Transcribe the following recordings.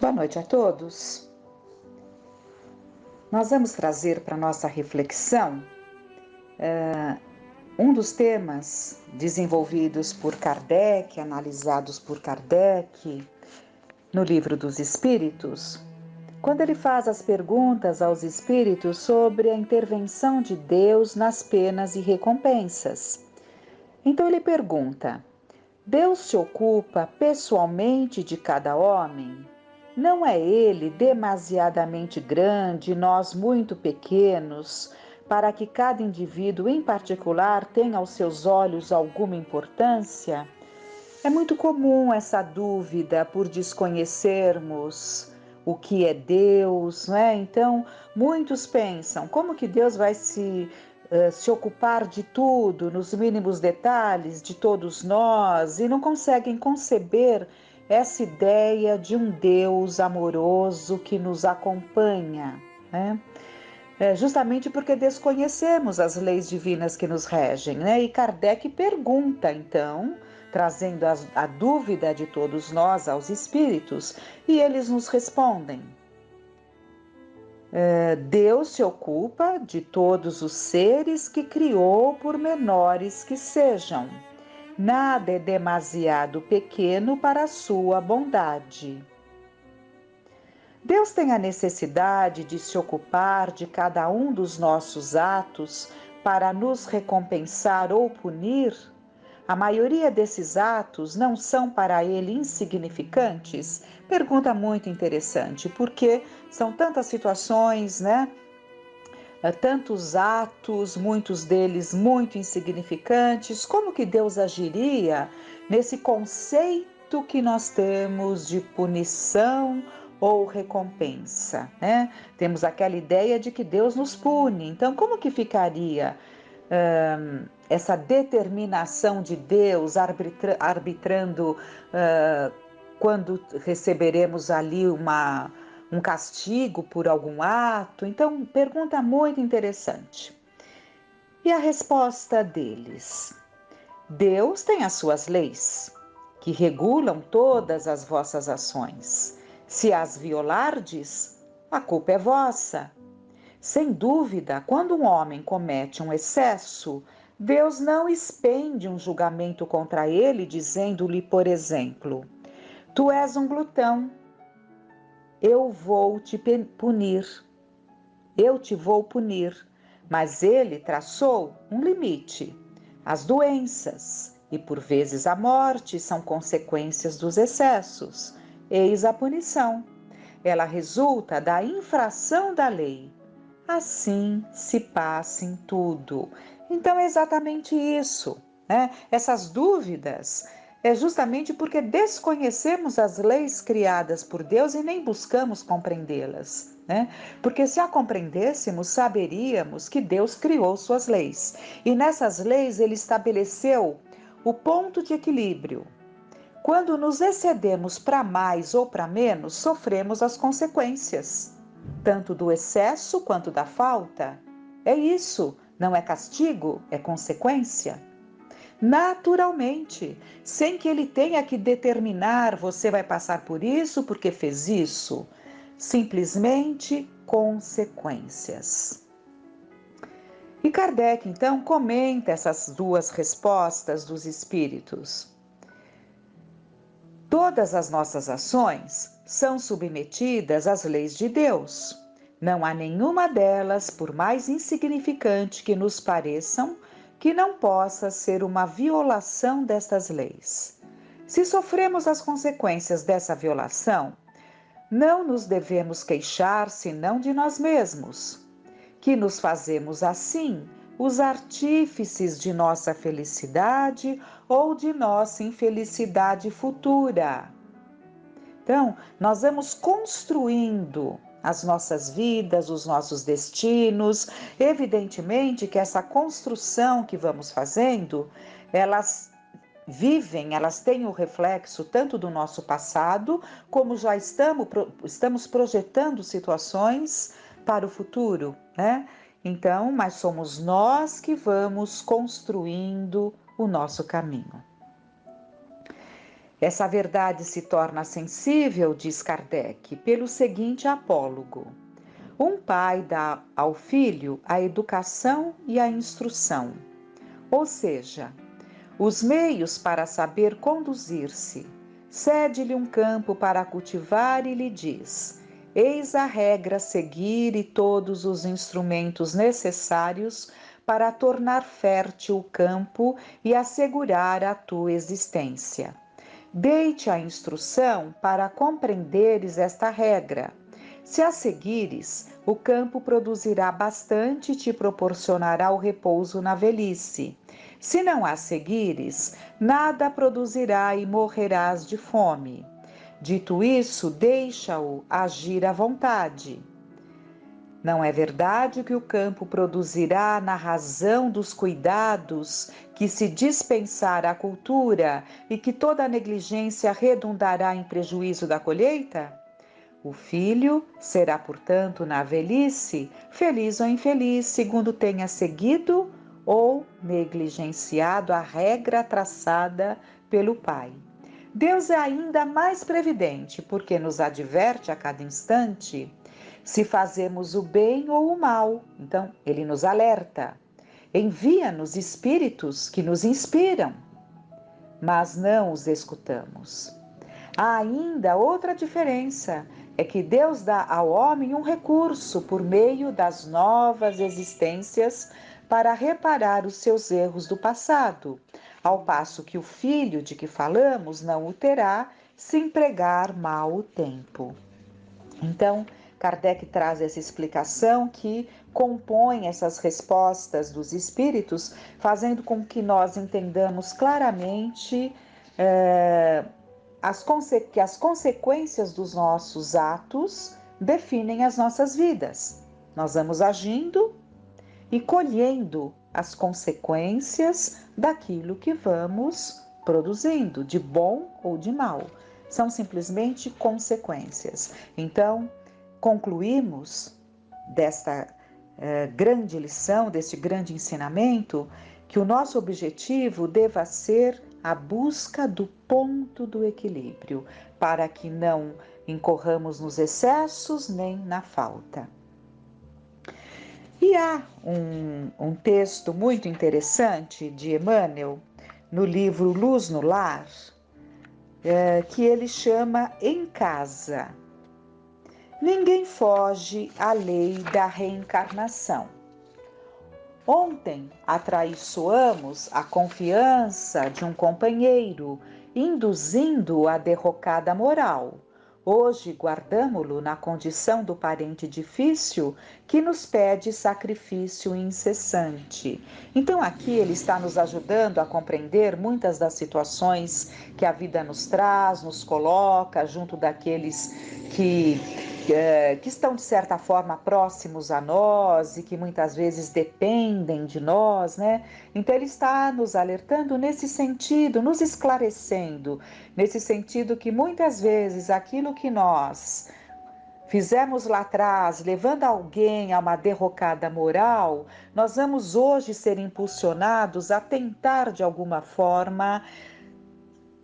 Boa noite a todos. Nós vamos trazer para nossa reflexão um dos temas desenvolvidos por Kardec, analisados por Kardec no Livro dos Espíritos, quando ele faz as perguntas aos espíritos sobre a intervenção de Deus nas penas e recompensas. Então ele pergunta: Deus se ocupa pessoalmente de cada homem? Não é ele demasiadamente grande, nós muito pequenos, para que cada indivíduo em particular tenha aos seus olhos alguma importância? É muito comum essa dúvida por desconhecermos o que é Deus, não é? Então, muitos pensam, como que Deus vai se ocupar de tudo, nos mínimos detalhes, de todos nós, e não conseguem conceber essa ideia de um Deus amoroso que nos acompanha, né? Justamente porque desconhecemos as leis divinas que nos regem, né? E Kardec pergunta, então, trazendo a dúvida de todos nós aos espíritos, e eles nos respondem. Deus se ocupa de todos os seres que criou, por menores que sejam. Nada é demasiado pequeno para a sua bondade. Deus tem a necessidade de se ocupar de cada um dos nossos atos para nos recompensar ou punir? A maioria desses atos não são para ele insignificantes? Pergunta muito interessante, porque são tantas situações, né? Tantos atos, muitos deles muito insignificantes. Como que Deus agiria nesse conceito que nós temos de punição ou recompensa, né? Temos aquela ideia de que Deus nos pune. Então, como que ficaria essa determinação de Deus arbitrando quando receberemos ali um castigo por algum ato? Então, pergunta muito interessante. E a resposta deles? Deus tem as suas leis, que regulam todas as vossas ações. Se as violardes, a culpa é vossa. Sem dúvida, quando um homem comete um excesso, Deus não expende um julgamento contra ele, dizendo-lhe, por exemplo, tu és um glutão, eu te vou punir, mas ele traçou um limite. As doenças e por vezes a morte são consequências dos excessos. Eis a punição. Ela resulta da infração da lei. Assim se passa em tudo. Então é exatamente isso, né? Essas dúvidas é justamente porque desconhecemos as leis criadas por Deus e nem buscamos compreendê-las, né? Porque se a compreendêssemos, saberíamos que Deus criou suas leis. E nessas leis ele estabeleceu o ponto de equilíbrio. Quando nos excedemos para mais ou para menos, sofremos as consequências, tanto do excesso quanto da falta. É isso, não é castigo, é consequência. Naturalmente, sem que ele tenha que determinar, você vai passar por isso porque fez isso. Simplesmente consequências. E Kardec, então, comenta essas duas respostas dos espíritos. Todas as nossas ações são submetidas às leis de Deus. Não há nenhuma delas, por mais insignificante que nos pareçam, que não possa ser uma violação destas leis. Se sofremos as consequências dessa violação, não nos devemos queixar senão de nós mesmos, que nos fazemos assim os artífices de nossa felicidade ou de nossa infelicidade futura. Então, nós vamos construindo as nossas vidas, os nossos destinos. Evidentemente que essa construção que vamos fazendo, elas têm o reflexo tanto do nosso passado, como já estamos projetando situações para o futuro, né? Então, mas somos nós que vamos construindo o nosso caminho. Essa verdade se torna sensível, diz Kardec, pelo seguinte apólogo: um pai dá ao filho a educação e a instrução, ou seja, os meios para saber conduzir-se. Cede-lhe um campo para cultivar e lhe diz: eis a regra a seguir e todos os instrumentos necessários para tornar fértil o campo e assegurar a tua existência. Dei-te a instrução para compreenderes esta regra. Se a seguires, o campo produzirá bastante e te proporcionará o repouso na velhice. Se não a seguires, nada produzirá e morrerás de fome. Dito isso, deixa-o agir à vontade. Não é verdade que o campo produzirá na razão dos cuidados que se dispensar à cultura e que toda negligência redundará em prejuízo da colheita? O filho será, portanto, na velhice, feliz ou infeliz, segundo tenha seguido ou negligenciado a regra traçada pelo pai. Deus é ainda mais previdente, porque nos adverte a cada instante se fazemos o bem ou o mal. Então, ele nos alerta. Envia-nos espíritos que nos inspiram, mas não os escutamos. Há ainda outra diferença, é que Deus dá ao homem um recurso por meio das novas existências para reparar os seus erros do passado, ao passo que o filho de que falamos não o terá se empregar mal o tempo. Então, Kardec traz essa explicação que compõe essas respostas dos espíritos, fazendo com que nós entendamos claramente que as consequências dos nossos atos definem as nossas vidas. Nós vamos agindo e colhendo as consequências daquilo que vamos produzindo, de bom ou de mal. São simplesmente consequências. Então, concluímos desta grande lição, deste grande ensinamento, que o nosso objetivo deva ser a busca do ponto do equilíbrio, para que não incorramos nos excessos nem na falta. E há um texto muito interessante de Emmanuel, no livro Luz no Lar, que ele chama Em Casa. Ninguém foge à lei da reencarnação. Ontem atraiçoamos a confiança de um companheiro, induzindo-o à derrocada moral. Hoje guardamo-lo na condição do parente difícil que nos pede sacrifício incessante. Então aqui ele está nos ajudando a compreender muitas das situações que a vida nos traz, nos coloca junto daqueles que estão de certa forma próximos a nós e que muitas vezes dependem de nós, né? Então ele está nos alertando nesse sentido, nos esclarecendo, nesse sentido que muitas vezes aquilo que nós fizemos lá atrás, levando alguém a uma derrocada moral, nós vamos hoje ser impulsionados a tentar de alguma forma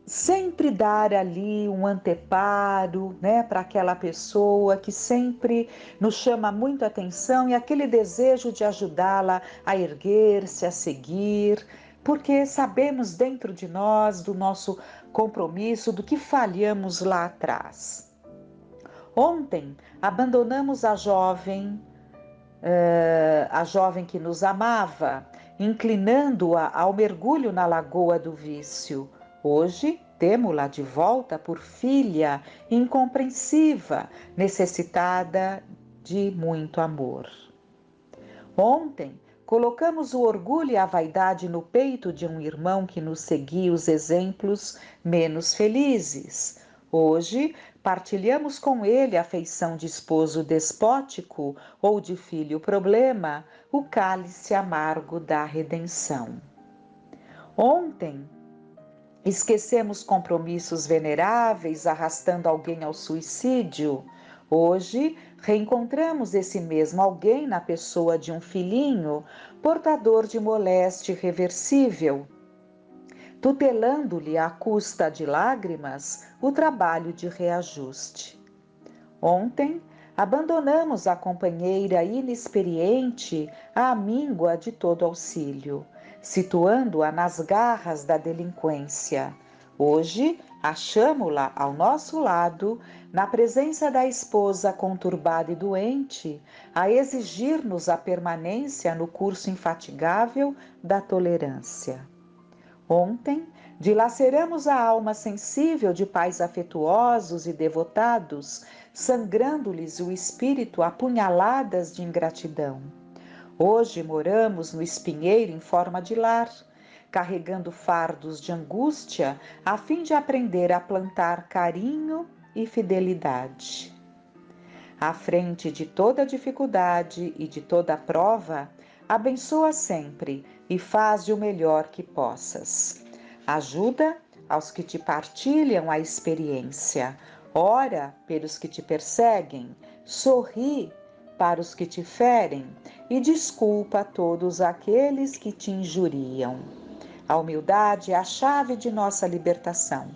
sempre dar ali um anteparo, né, para aquela pessoa que sempre nos chama muito a atenção e aquele desejo de ajudá-la a erguer-se, a seguir, porque sabemos dentro de nós do nosso compromisso, do que falhamos lá atrás. Ontem abandonamos a jovem que nos amava, inclinando-a ao mergulho na lagoa do vício. Hoje, temo-la de volta por filha incompreensiva, necessitada de muito amor. Ontem, colocamos o orgulho e a vaidade no peito de um irmão que nos seguia os exemplos menos felizes. Hoje, partilhamos com ele a afeição de esposo despótico ou de filho problema, o cálice amargo da redenção. Ontem, esquecemos compromissos veneráveis, arrastando alguém ao suicídio. Hoje, reencontramos esse mesmo alguém na pessoa de um filhinho, portador de moléstia irreversível. tutelando-lhe à custa de lágrimas o trabalho de reajuste. Ontem, abandonamos a companheira inexperiente à míngua de todo auxílio, situando-a nas garras da delinquência. Hoje, achamo-la ao nosso lado, na presença da esposa conturbada e doente, a exigir-nos a permanência no curso infatigável da tolerância. Ontem, dilaceramos a alma sensível de pais afetuosos e devotados, sangrando-lhes o espírito a punhaladas de ingratidão. Hoje moramos no espinheiro em forma de lar, carregando fardos de angústia a fim de aprender a plantar carinho e fidelidade. À frente de toda dificuldade e de toda prova, abençoa sempre e faze o melhor que possas. Ajuda aos que te partilham a experiência, ora pelos que te perseguem, sorri para os que te ferem e desculpa todos aqueles que te injuriam. A humildade é a chave de nossa libertação.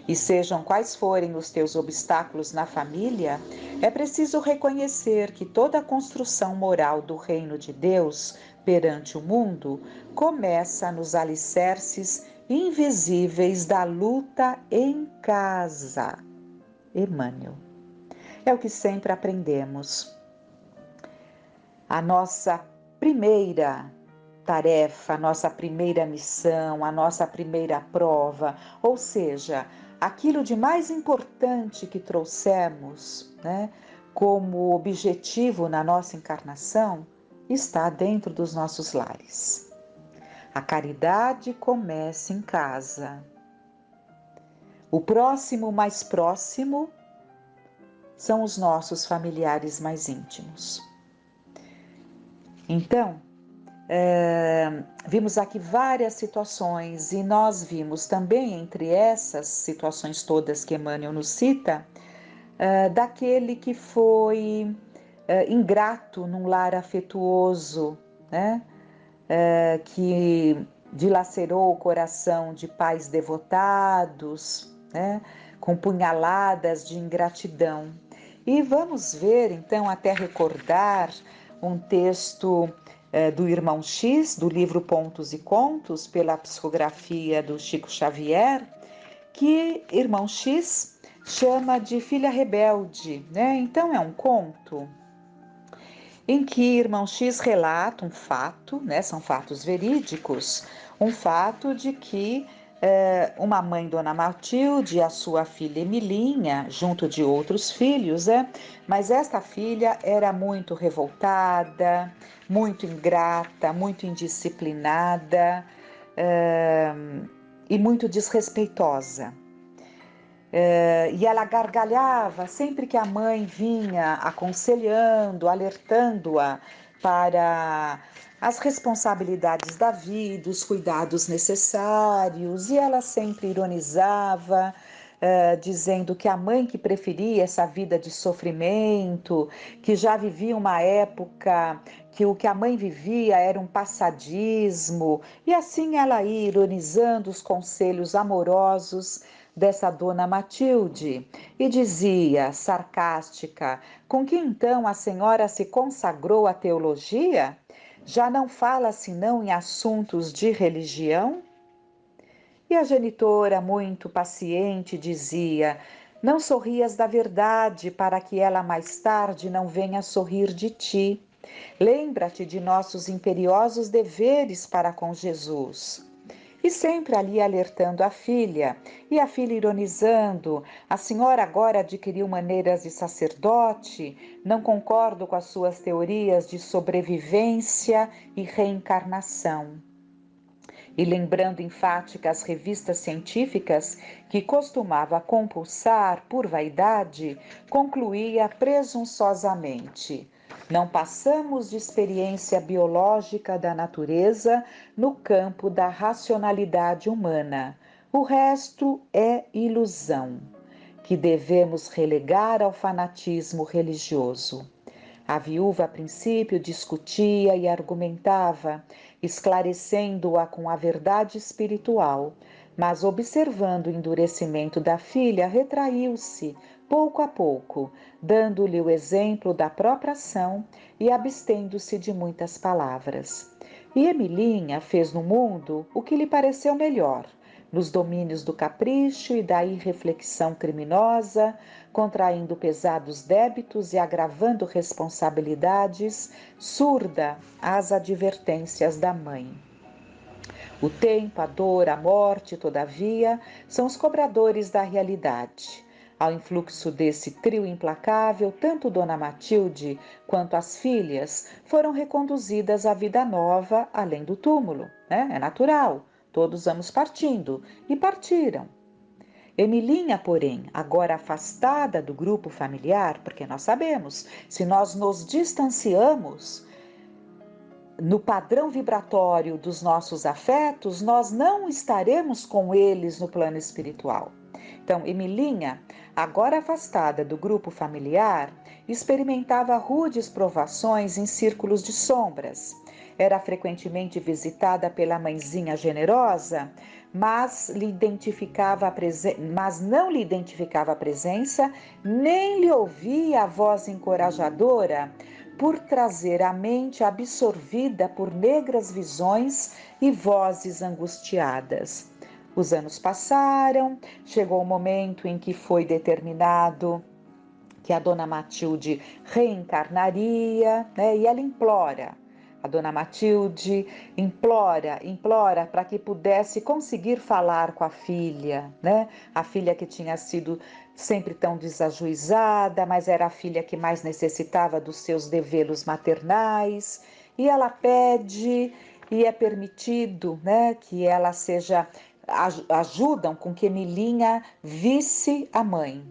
E sejam quais forem os teus obstáculos na família, é preciso reconhecer que toda a construção moral do reino de Deus perante o mundo começa nos alicerces invisíveis da luta em casa. Emmanuel. É o que sempre aprendemos. A nossa primeira tarefa, a nossa primeira missão, a nossa primeira prova, ou seja, aquilo de mais importante que trouxemos, né, como objetivo na nossa encarnação, está dentro dos nossos lares. A caridade começa em casa. O próximo mais próximo são os nossos familiares mais íntimos. Então, vimos aqui várias situações e nós vimos também entre essas situações todas que Emmanuel nos cita, daquele que foi ingrato num lar afetuoso, né? Que dilacerou o coração de pais devotados, né? Com punhaladas de ingratidão. E vamos ver, então, até recordar um texto do Irmão X, do livro Pontos e Contos, pela psicografia do Chico Xavier, que Irmão X chama de Filha Rebelde, né? Então é um conto em que Irmão X relata um fato, né? São fatos verídicos, um fato de que uma mãe, Dona Matilde, e a sua filha Emilinha, junto de outros filhos, mas esta filha era muito revoltada, muito ingrata, muito indisciplinada e muito desrespeitosa. E ela gargalhava sempre que a mãe vinha aconselhando, alertando-a para as responsabilidades da vida, os cuidados necessários, e ela sempre ironizava, dizendo que a mãe que preferia essa vida de sofrimento, que já vivia uma época que o que a mãe vivia era um passadismo, e assim ela ia ironizando os conselhos amorosos dessa Dona Matilde, e dizia, sarcástica: com que então a senhora se consagrou à teologia? Já não fala senão em assuntos de religião? E a genitora, muito paciente, dizia: não sorrias da verdade, para que ela mais tarde não venha sorrir de ti. Lembra-te de nossos imperiosos deveres para com Jesus. E sempre ali alertando a filha, e a filha ironizando: a senhora agora adquiriu maneiras de sacerdote, não concordo com as suas teorias de sobrevivência e reencarnação. E lembrando enfáticas revistas científicas que costumava compulsar por vaidade, concluía presunçosamente: não passamos de experiência biológica da natureza no campo da racionalidade humana. O resto é ilusão, que devemos relegar ao fanatismo religioso. A viúva, a princípio, discutia e argumentava, esclarecendo-a com a verdade espiritual, mas observando o endurecimento da filha, retraiu-se, pouco a pouco, dando-lhe o exemplo da própria ação e abstendo-se de muitas palavras. E Emilinha fez no mundo o que lhe pareceu melhor, nos domínios do capricho e da irreflexão criminosa, contraindo pesados débitos e agravando responsabilidades, surda às advertências da mãe. O tempo, a dor, a morte, todavia, são os cobradores da realidade. Ao influxo desse trio implacável, tanto Dona Matilde quanto as filhas foram reconduzidas à vida nova além do túmulo. É natural, todos vamos partindo, e partiram. Emilinha, porém, agora afastada do grupo familiar, porque nós sabemos, se nós nos distanciamos no padrão vibratório dos nossos afetos, nós não estaremos com eles no plano espiritual. Então, Emilinha, agora afastada do grupo familiar, experimentava rudes provações em círculos de sombras. Era frequentemente visitada pela mãezinha generosa, mas não lhe identificava a presença, nem lhe ouvia a voz encorajadora, por trazer a mente absorvida por negras visões e vozes angustiadas. Os anos passaram, chegou o momento em que foi determinado que a Dona Matilde reencarnaria, e ela implora. A Dona Matilde implora para que pudesse conseguir falar com a filha, A filha que tinha sido sempre tão desajuizada, mas era a filha que mais necessitava dos seus develos maternais. E ela pede, e é permitido, que ela seja, ajudam com que Emilinha visse a mãe,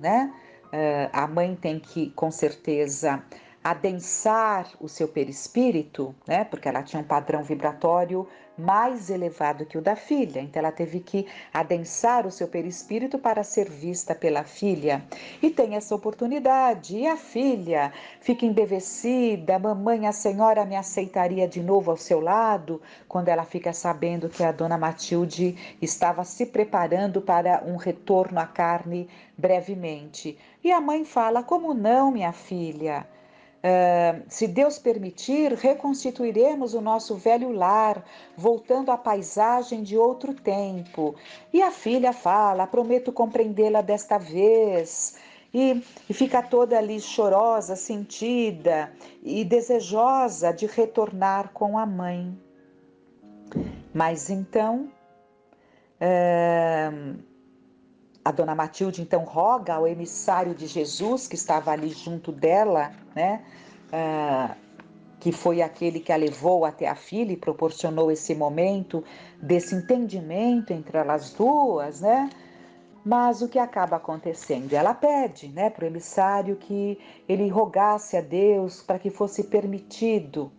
A mãe tem que, com certeza, adensar o seu perispírito, porque ela tinha um padrão vibratório mais elevado que o da filha, então ela teve que adensar o seu perispírito para ser vista pela filha, e tem essa oportunidade, e a filha fica embevecida, mamãe, a senhora me aceitaria de novo ao seu lado, quando ela fica sabendo que a Dona Matilde estava se preparando para um retorno à carne brevemente. E a mãe fala: como não, minha filha? Se Deus permitir, reconstituiremos o nosso velho lar, voltando à paisagem de outro tempo. E a filha fala: prometo compreendê-la desta vez. E fica toda ali chorosa, sentida e desejosa de retornar com a mãe. Mas então, a Dona Matilde então roga ao emissário de Jesus, que estava ali junto dela, que foi aquele que a levou até a filha e proporcionou esse momento desse entendimento entre elas duas, Mas o que acaba acontecendo? Ela pede, para o emissário que ele rogasse a Deus para que fosse permitido,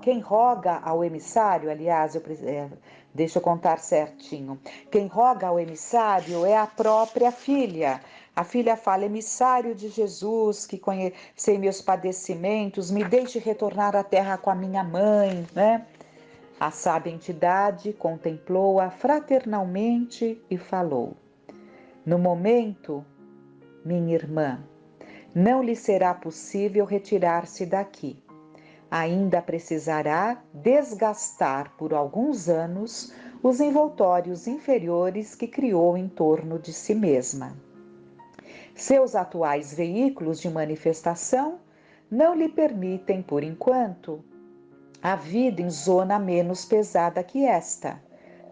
Quem roga ao emissário, aliás, deixa eu contar certinho. Quem roga ao emissário é a própria filha. A filha fala: emissário de Jesus, que conhecei meus padecimentos, me deixe retornar à terra com a minha mãe, A sábia entidade contemplou-a fraternalmente e falou: no momento, minha irmã, não lhe será possível retirar-se daqui. Ainda precisará desgastar por alguns anos os envoltórios inferiores que criou em torno de si mesma. Seus atuais veículos de manifestação não lhe permitem, por enquanto, a vida em zona menos pesada que esta.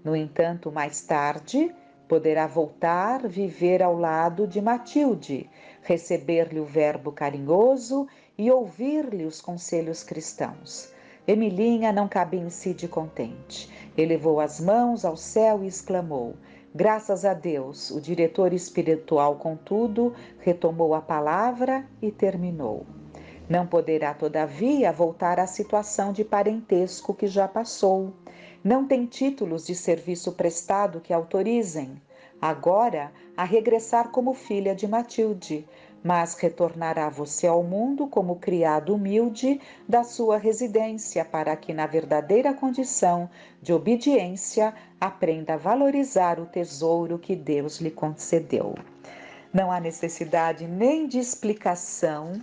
No entanto, mais tarde, poderá voltar viver ao lado de Matilde, receber-lhe o verbo carinhoso e ouvir-lhe os conselhos cristãos. Emilinha não cabia em si de contente. Elevou as mãos ao céu e exclamou: graças a Deus. O diretor espiritual, contudo, retomou a palavra e terminou: não poderá, todavia, voltar à situação de parentesco que já passou. Não tem títulos de serviço prestado que autorizem, agora, a regressar como filha de Matilde, mas retornará você ao mundo como criado humilde da sua residência, para que, na verdadeira condição de obediência, aprenda a valorizar o tesouro que Deus lhe concedeu. Não há necessidade nem de explicação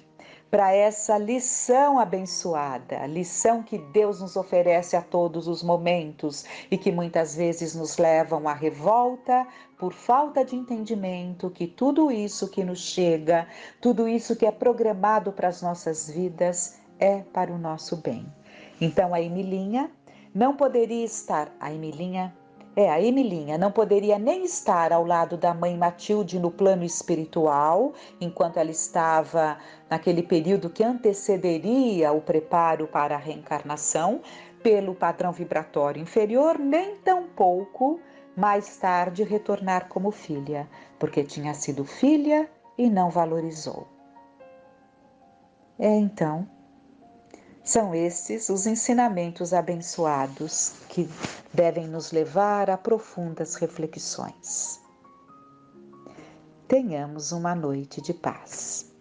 para essa lição abençoada, a lição que Deus nos oferece a todos os momentos e que muitas vezes nos levam à revolta por falta de entendimento que tudo isso que nos chega, tudo isso que é programado para as nossas vidas é para o nosso bem. Então a Emilinha não poderia estar, a Emilinha não poderia nem estar ao lado da mãe Matilde no plano espiritual, enquanto ela estava naquele período que antecederia o preparo para a reencarnação, pelo padrão vibratório inferior, nem tampouco mais tarde retornar como filha, porque tinha sido filha e não valorizou. Então, são esses os ensinamentos abençoados que devem nos levar a profundas reflexões. Tenhamos uma noite de paz.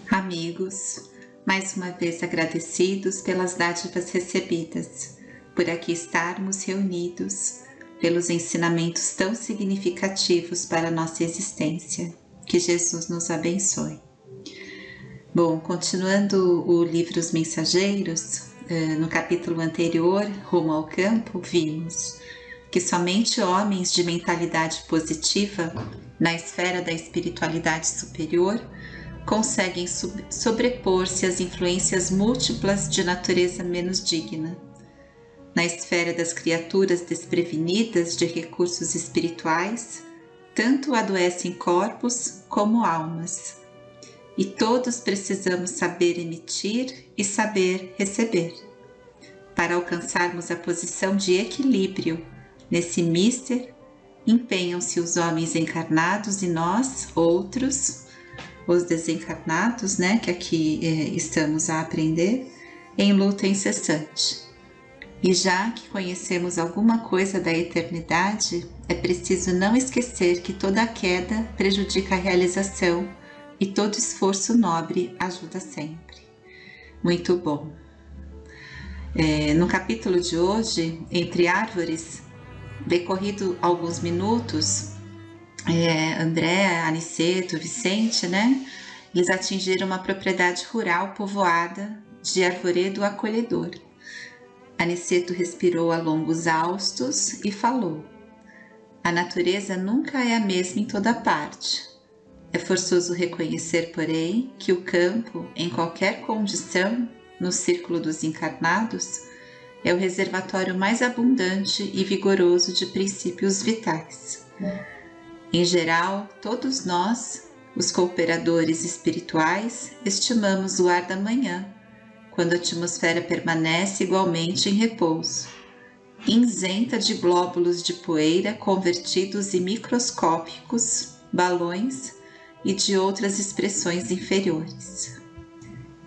Amigos, mais uma vez agradecidos pelas dádivas recebidas, por aqui estarmos reunidos, pelos ensinamentos tão significativos para a nossa existência. Que Jesus nos abençoe. Bom, continuando o livro Os Mensageiros, no capítulo anterior, Rumo ao Campo, vimos que somente homens de mentalidade positiva, na esfera da espiritualidade superior, conseguem sobrepor-se às influências múltiplas de natureza menos digna. Na esfera das criaturas desprevenidas de recursos espirituais, tanto adoecem corpos como almas. E todos precisamos saber emitir e saber receber. Para alcançarmos a posição de equilíbrio nesse mister, empenham-se os homens encarnados e nós, outros, os desencarnados, que aqui estamos a aprender, em luta incessante. E já que conhecemos alguma coisa da eternidade, é preciso não esquecer que toda queda prejudica a realização e todo esforço nobre ajuda sempre. Muito bom. No capítulo de hoje, Entre Árvores, decorrido alguns minutos, André, Aniceto, Vicente, eles atingiram uma propriedade rural povoada de arvoredo acolhedor. Aniceto respirou a longos haustos e falou: a natureza nunca é a mesma em toda parte. É forçoso reconhecer, porém, que o campo, em qualquer condição, no círculo dos encarnados, é o reservatório mais abundante e vigoroso de princípios vitais. Em geral, todos nós, os cooperadores espirituais, estimamos o ar da manhã, quando a atmosfera permanece igualmente em repouso, isenta de glóbulos de poeira convertidos em microscópicos balões e de outras expressões inferiores.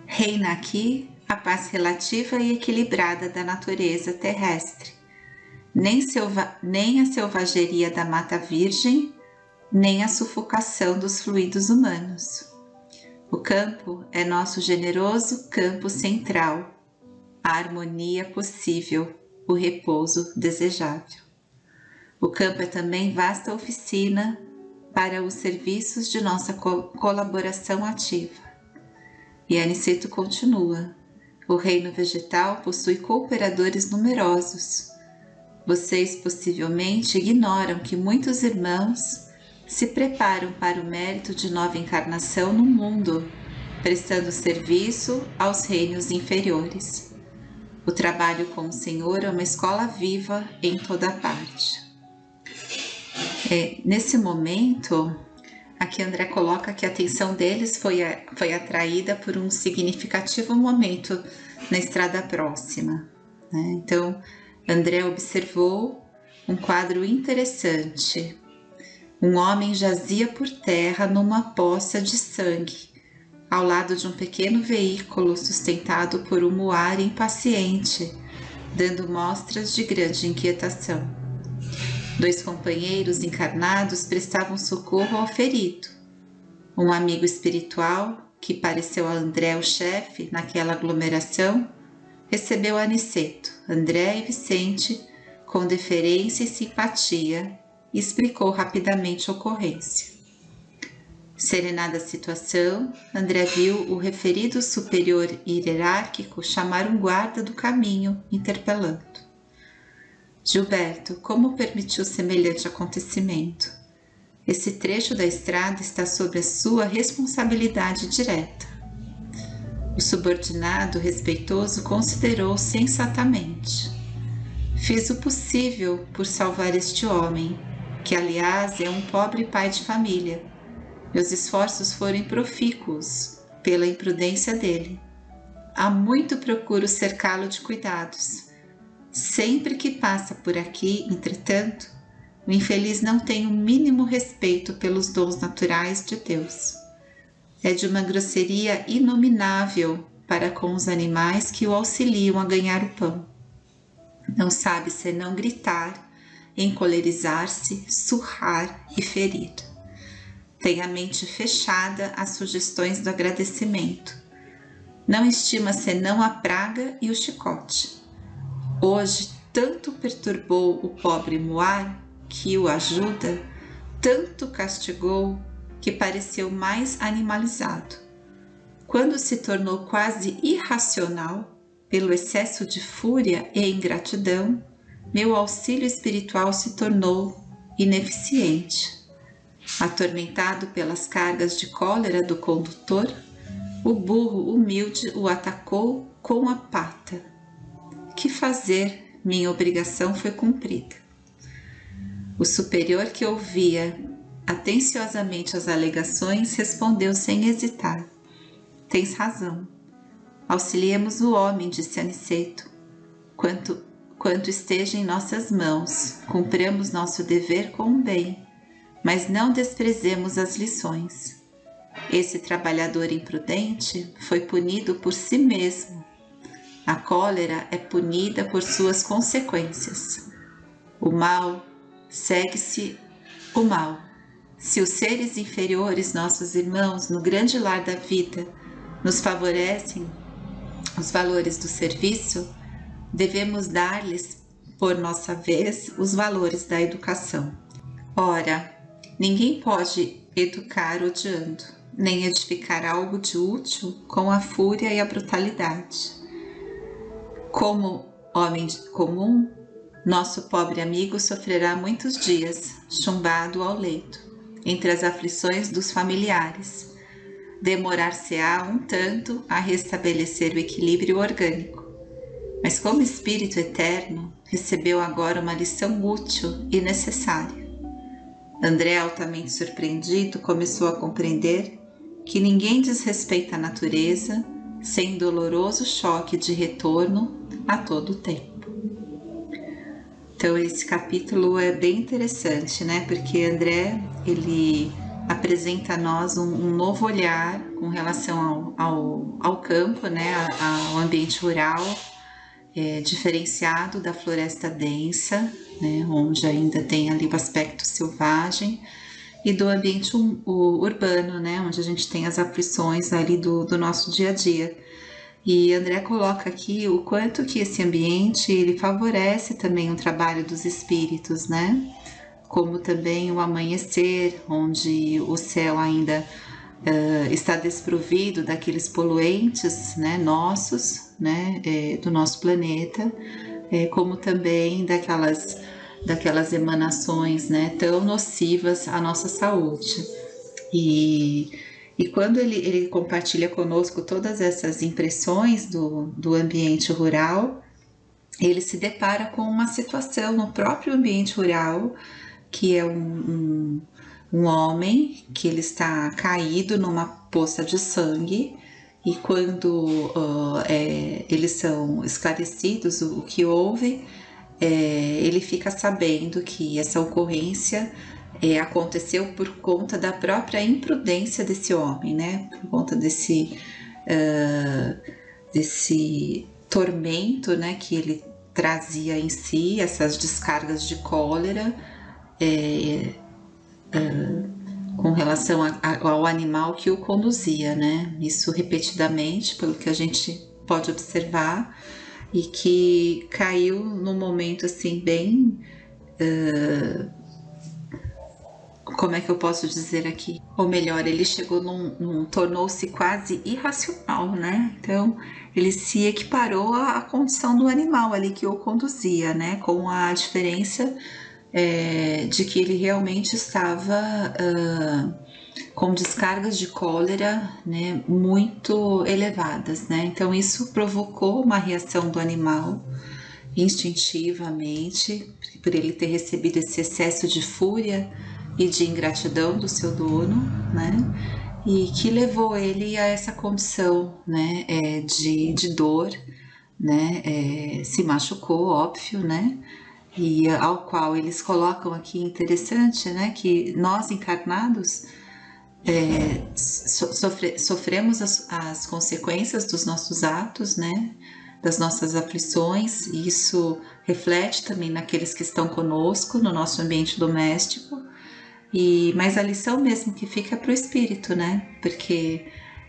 Reina aqui a paz relativa e equilibrada da natureza terrestre, nem a selvageria da mata virgem, nem a sufocação dos fluidos humanos. O campo é nosso generoso campo central, a harmonia possível, o repouso desejável. O campo é também vasta oficina para os serviços de nossa colaboração ativa. E Aniceto continua: o reino vegetal possui cooperadores numerosos. Vocês possivelmente ignoram que muitos irmãos se preparam para o mérito de nova encarnação no mundo, prestando serviço aos reinos inferiores. O trabalho com o Senhor é uma escola viva em toda parte. Nesse momento, aqui André coloca que a atenção deles foi atraída por um significativo momento na estrada próxima. Então, André observou um quadro interessante. Um homem jazia por terra numa poça de sangue, ao lado de um pequeno veículo sustentado por um muar impaciente, dando mostras de grande inquietação. 2 companheiros encarnados prestavam socorro ao ferido. Um amigo espiritual, que pareceu a André o chefe naquela aglomeração, recebeu Aniceto, André e Vicente com deferência e simpatia e explicou rapidamente a ocorrência. Serenada a situação, André viu o referido superior hierárquico chamar um guarda do caminho, interpelando: Gilberto, como permitiu semelhante acontecimento? Esse trecho da estrada está sob a sua responsabilidade direta. O subordinado respeitoso considerou sensatamente: Fiz o possível por salvar este homem, que aliás é um pobre pai de família. Meus esforços foram profícuos pela imprudência dele. Há muito procuro cercá-lo de cuidados. Sempre que passa por aqui, entretanto, o infeliz não tem o mínimo respeito pelos dons naturais de Deus. É de uma grosseria inominável para com os animais que o auxiliam a ganhar o pão. Não sabe senão gritar, encolerizar-se, surrar e ferir. Tem a mente fechada às sugestões do agradecimento. Não estima senão a praga e o chicote. Hoje tanto perturbou o pobre Muar, que o ajuda, tanto castigou, que pareceu mais animalizado. Quando se tornou quase irracional, pelo excesso de fúria e ingratidão, meu auxílio espiritual se tornou ineficiente. Atormentado pelas cargas de cólera do condutor, o burro humilde o atacou com a pata. Que fazer? Minha obrigação foi cumprida. O superior, que ouvia atenciosamente as alegações, respondeu sem hesitar: Tens razão. Auxiliemos o homem, disse Aniceto. Quanto esteja em nossas mãos, cumpramos nosso dever com o bem, mas não desprezemos as lições. Esse trabalhador imprudente foi punido por si mesmo. A cólera é punida por suas consequências. O mal segue-se o mal. Se os seres inferiores, nossos irmãos, no grande lar da vida, nos favorecem os valores do serviço, devemos dar-lhes, por nossa vez, os valores da educação. Ora, ninguém pode educar odiando, nem edificar algo de útil com a fúria e a brutalidade. Como homem comum, nosso pobre amigo sofrerá muitos dias, chumbado ao leito, entre as aflições dos familiares. Demorar-se-á um tanto a restabelecer o equilíbrio orgânico. Mas como espírito eterno, recebeu agora uma lição útil e necessária. André, altamente surpreendido, começou a compreender que ninguém desrespeita a natureza sem doloroso choque de retorno a todo o tempo. Então esse capítulo é bem interessante, né? Porque André, ele apresenta a nós um novo olhar com relação ao campo, né? Ao ambiente rural, diferenciado da floresta densa, né? Onde ainda tem ali o aspecto selvagem, e do ambiente urbano, né? Onde a gente tem as aflições ali do nosso dia a dia. E André coloca aqui o quanto que esse ambiente ele favorece também o trabalho dos espíritos, né? Como também o amanhecer, onde o céu ainda está desprovido daqueles poluentes, né, nossos, né, do nosso planeta, como também daquelas emanações, né, tão nocivas à nossa saúde. E quando ele compartilha conosco todas essas impressões do ambiente rural, ele se depara com uma situação no próprio ambiente rural, que é um homem que ele está caído numa poça de sangue, e quando eles são esclarecidos o que houve, ele fica sabendo que essa ocorrência aconteceu por conta da própria imprudência desse homem, né? Por conta desse tormento, né, que ele trazia em si essas descargas de cólera com relação ao animal que o conduzia, né? Isso repetidamente, pelo que a gente pode observar, e que caiu num momento assim bem... como é que eu posso dizer aqui? Ou melhor, ele chegou tornou-se quase irracional, né? Então, ele se equiparou à condição do animal ali que o conduzia, né? Com a diferença de que ele realmente estava com descargas de cólera, né, muito elevadas, né? Então, isso provocou uma reação do animal instintivamente, por ele ter recebido esse excesso de fúria e de ingratidão do seu dono, né? E que levou ele a essa condição, né, de dor, né? Se machucou, óbvio, né? E ao qual eles colocam aqui, interessante, né? Que nós encarnados sofremos as consequências dos nossos atos, né? Das nossas aflições, e isso reflete também naqueles que estão conosco, no nosso ambiente doméstico. Mas a lição mesmo que fica para o espírito, né? Porque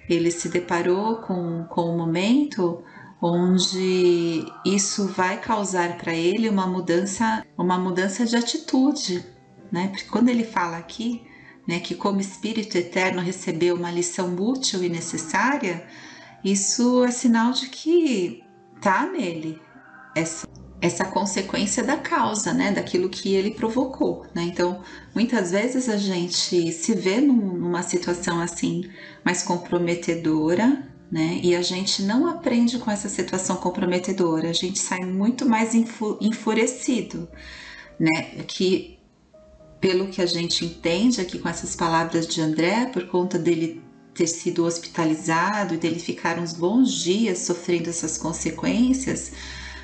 ele se deparou com um momento onde isso vai causar para ele uma mudança de atitude, né? Porque quando ele fala aqui, né, que como espírito eterno recebeu uma lição útil e necessária, isso é sinal de que tá nele essa consequência da causa, né, daquilo que ele provocou, né? Então, muitas vezes a gente se vê numa situação assim mais comprometedora, né? E a gente não aprende com essa situação comprometedora, a gente sai muito mais enfurecido, né? Que pelo que a gente entende aqui com essas palavras de André, por conta dele ter sido hospitalizado e dele ficar uns bons dias sofrendo essas consequências,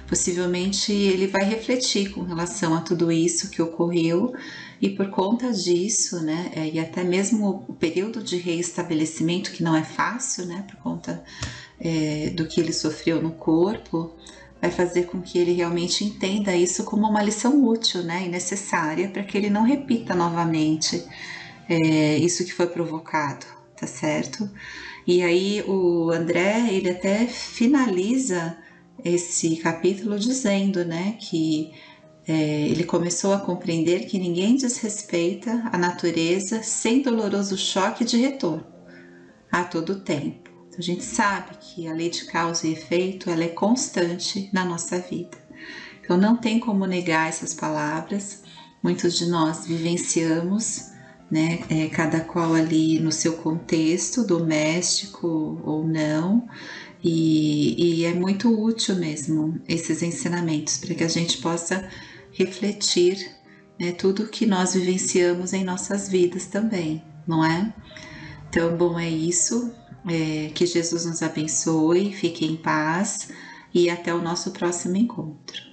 possivelmente ele vai refletir com relação a tudo isso que ocorreu, e por conta disso, né, e até mesmo o período de reestabelecimento, que não é fácil, né, por conta do que ele sofreu no corpo, vai fazer com que ele realmente entenda isso como uma lição útil, né, e necessária, para que ele não repita novamente isso que foi provocado, tá certo? E aí o André, ele até finaliza esse capítulo dizendo, né, que ele começou a compreender que ninguém desrespeita a natureza sem doloroso choque de retorno a todo tempo. Então, a gente sabe que a lei de causa e efeito, ela é constante na nossa vida. Então não tem como negar essas palavras. Muitos de nós vivenciamos, né, cada qual ali no seu contexto, doméstico ou não, e é muito útil mesmo esses ensinamentos para que a gente possa refletir, né, tudo que nós vivenciamos em nossas vidas também, não é? Então, bom, é isso, que Jesus nos abençoe, fique em paz e até o nosso próximo encontro.